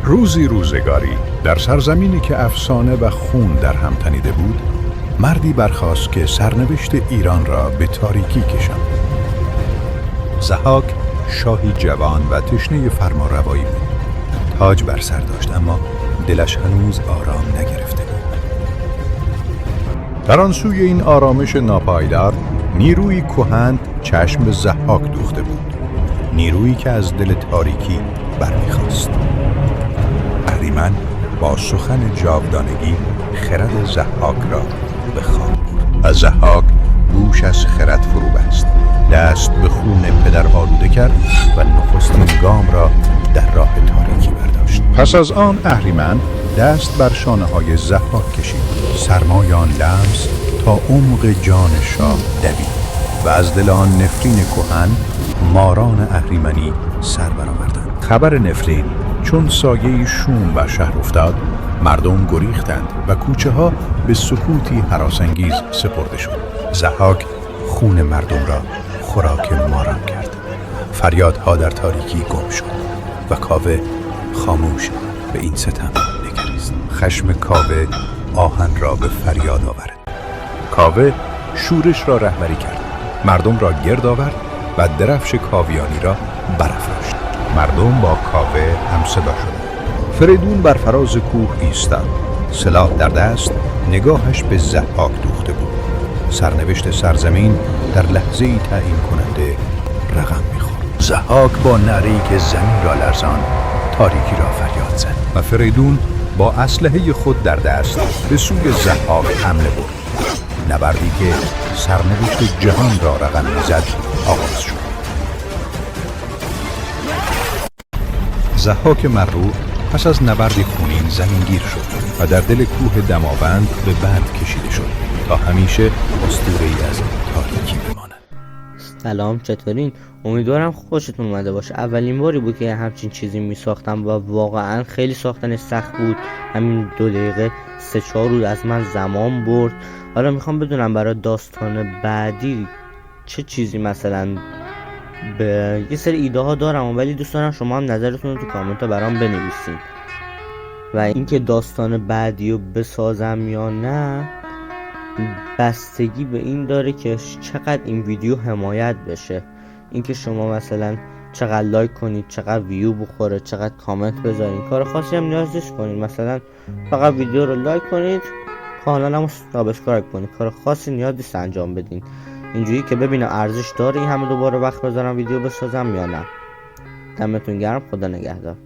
روزی روزگاری در سرزمینی که افسانه و خون در هم تنیده بود، مردی برخاست که سرنوشت ایران را به تاریکی کشاند. ضحاک شاهی جوان و تشنه فرمانروایی بود. تاج بر سر داشت اما دلش هنوز آرام نگرفته بود. در آن سوی این آرامش ناپایدار نیروی کهن چشم به ضحاک دوخته بود، نیرویی که از دل تاریکی برمیخاست. اهریمن با سخن جاودانگی خرد ضحاک را به خواب برد و ضحاک گوش از خرد فرو بست، دست به خون پدر آلوده کرد و نخستین گام را در راه تاریکی برداشت. پس از آن اهریمن دست بر شانه های ضحاک کشید، سرمای آن لمس تا عمق جان شاه دوید و از دل آن نفرین کهن ماران اهریمنی سر برآوردند. خبر نفرین چون سایه شوم بر شهر افتاد، مردم گریختند و کوچه ها به سکوتی هراسانگیز سپرده شد. ضحاک خون مردم را خوراک ماران کرد. فریادها در تاریکی گم شد و کاوه خاموش به این ستم نگریست. خشم کاوه آهن را به فریاد آورد. کاوه شورش را رهبری کرد، مردم را گرد آورد و درفش کاویانی را برافراشت. مردم با کاوه همصدا شدند. فریدون بر فراز کوه ایستاد، سلاح در دست، نگاهش به ضحاک دوخته بود. سرنوشت سرزمین در لحظه‌ای تعیین کننده رقم می‌خورد. ضحاک با نعره‌ای که زمین را لرزاند تاریکی را فریاد زد و فریدون با اسلحه خود در دست به سوی ضحاک حمله برد. نبردی که سرنوشت جهان را رقم می‌زد آغاز شد. ضحاک مغرور پس از نبردی خونین زمینگیر شد و در دل کوه دماوند به بند کشیده شد تا همیشه اسطوره‌ای از تاریکی بماند. سلام، چطورین؟ امیدوارم خوشتون اومده باشه. اولین باری بود که همچین چیزی می ساختم و واقعا خیلی ساختنش سخت بود. همین 2 دقیقه 3-4 روز از من زمان برد. حالا میخوام بدونم برای داستان بعدی چه چیزی، مثلا به یه سری ایده ها دارم ولی دوست دارم شما هم نظرتون رو تو کامنت ها برام بنویسین و اینکه داستان بعدی رو بسازم یا نه بستگی به این داره که چقدر این ویدیو حمایت بشه. اینکه شما مثلا چقدر لایک کنید، چقدر ویو بخوره، چقدر کامنت بذارین، کار خاصی هم نیاز نیست کنید. مثلا فقط ویدیو رو لایک کنید، کانالمو سابسکرایب کنید، کار خاصی نیاز نیست انجام بدین، اینجوری که ببینم ارزش داره این همه دوباره وقت بذارم ویدیو بسازم یا نه. دمتون گرم، خدا نگهدار.